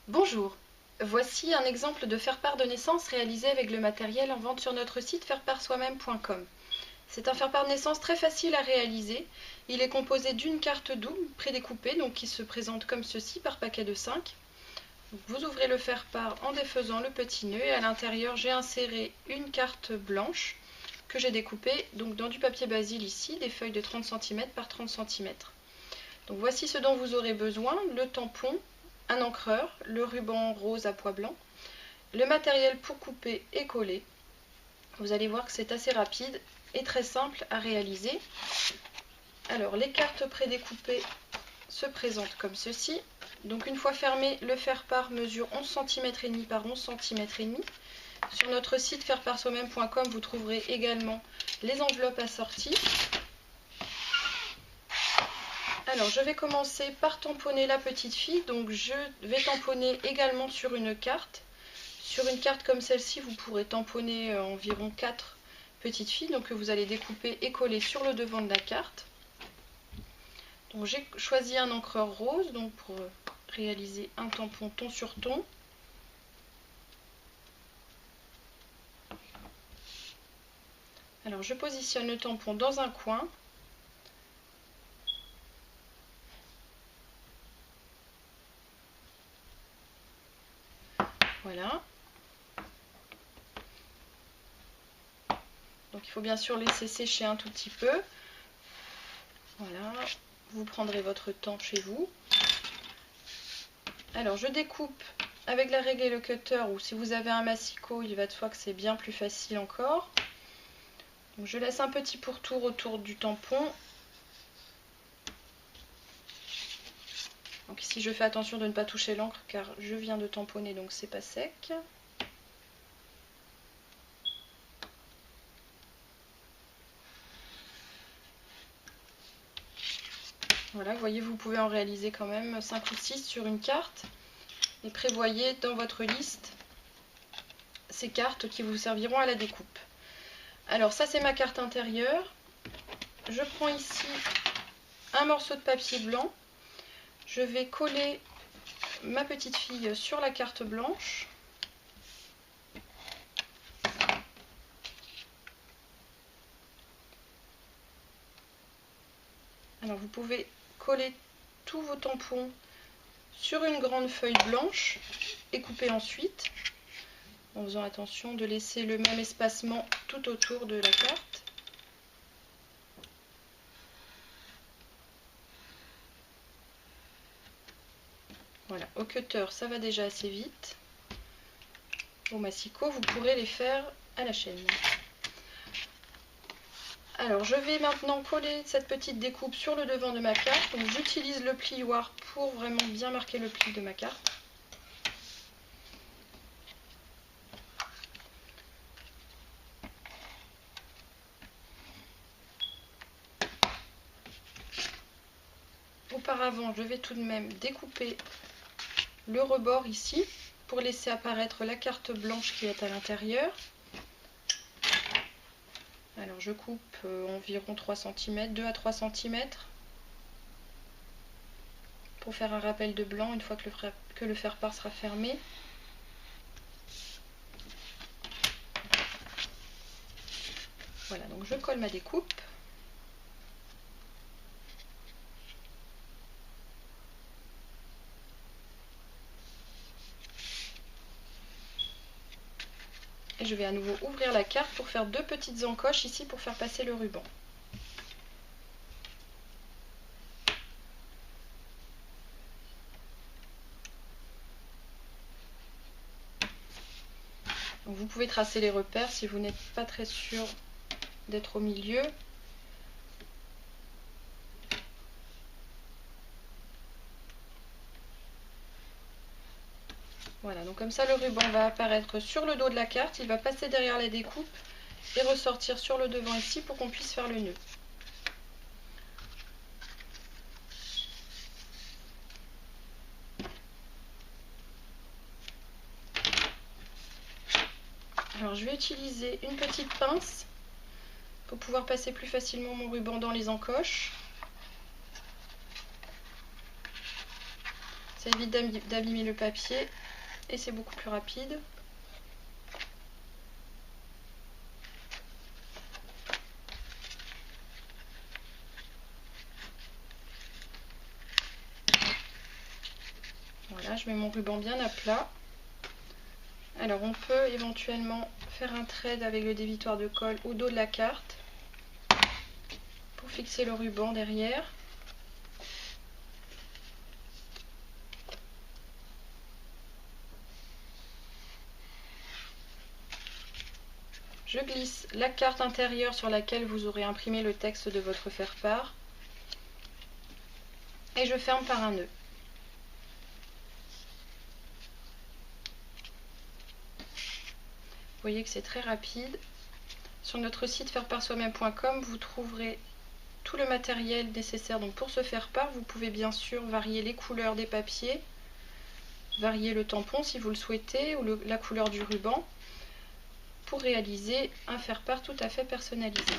Bonjour, voici un exemple de faire-part de naissance réalisé avec le matériel en vente sur notre site fairepartsoi-même.com. C'est un faire-part de naissance très facile à réaliser. Il est composé d'une carte double prédécoupée, donc qui se présente comme ceci par paquet de 5. Vous ouvrez le faire-part en défaisant le petit nœud et à l'intérieur j'ai inséré une carte blanche que j'ai découpée donc dans du papier basil ici, des feuilles de 30 cm par 30 cm. Donc voici ce dont vous aurez besoin: le tampon, un encreur, le ruban rose à pois blanc, le matériel pour couper et coller. Vous allez voir que c'est assez rapide et très simple à réaliser. Alors les cartes prédécoupées se présentent comme ceci. Donc une fois fermé, le faire-part mesure 11 cm et demi par 11 cm et demi. Sur notre site fairepartsoi-même.com, vous trouverez également les enveloppes assorties. Alors je vais commencer par tamponner la petite fille, donc je vais tamponner également sur une carte. Sur une carte comme celle-ci, vous pourrez tamponner environ 4 petites filles, donc que vous allez découper et coller sur le devant de la carte. Donc j'ai choisi un encreur rose donc pour réaliser un tampon ton sur ton. Alors je positionne le tampon dans un coin. Voilà. Donc il faut bien sûr laisser sécher un tout petit peu. Voilà, vous prendrez votre temps chez vous. Alors je découpe avec la règle et le cutter, ou si vous avez un massicot, il va de soi que c'est bien plus facile encore. Donc je laisse un petit pourtour autour du tampon. Donc ici je fais attention de ne pas toucher l'encre car je viens de tamponner, donc c'est pas sec. Voilà, vous voyez, vous pouvez en réaliser quand même 5 ou 6 sur une carte. Et prévoyez dans votre liste ces cartes qui vous serviront à la découpe. Alors ça c'est ma carte intérieure. Je prends ici un morceau de papier blanc. Je vais coller ma petite fille sur la carte blanche. Alors vous pouvez coller tous vos tampons sur une grande feuille blanche et couper ensuite, en faisant attention de laisser le même espacement tout autour de la carte. Voilà, au cutter ça va déjà assez vite. Au massicot vous pourrez les faire à la chaîne. Alors je vais maintenant coller cette petite découpe sur le devant de ma carte. Donc j'utilise le plioir pour vraiment bien marquer le pli de ma carte. Auparavant, je vais tout de même découper le rebord ici pour laisser apparaître la carte blanche qui est à l'intérieur. Alors je coupe environ 3 cm, 2 à 3 cm pour faire un rappel de blanc une fois que le faire-part sera fermé. Voilà, donc je colle ma découpe. Et je vais à nouveau ouvrir la carte pour faire 2 petites encoches ici pour faire passer le ruban. Donc vous pouvez tracer les repères si vous n'êtes pas très sûr d'être au milieu. Voilà, donc comme ça le ruban va apparaître sur le dos de la carte, il va passer derrière la découpe et ressortir sur le devant ici pour qu'on puisse faire le nœud. Alors je vais utiliser une petite pince pour pouvoir passer plus facilement mon ruban dans les encoches. Ça évite d'abîmer le papier et c'est beaucoup plus rapide. Voilà, je mets mon ruban bien à plat. Alors on peut éventuellement faire un thread avec le débitoire de colle au dos de la carte pour fixer le ruban derrière. Je glisse la carte intérieure sur laquelle vous aurez imprimé le texte de votre faire-part et je ferme par un nœud. Vous voyez que c'est très rapide. Sur notre site faireparsoi-même.com, vous trouverez tout le matériel nécessaire donc pour ce faire-part. Vous pouvez bien sûr varier les couleurs des papiers, varier le tampon si vous le souhaitez ou la couleur du ruban pour réaliser un faire-part tout à fait personnalisé.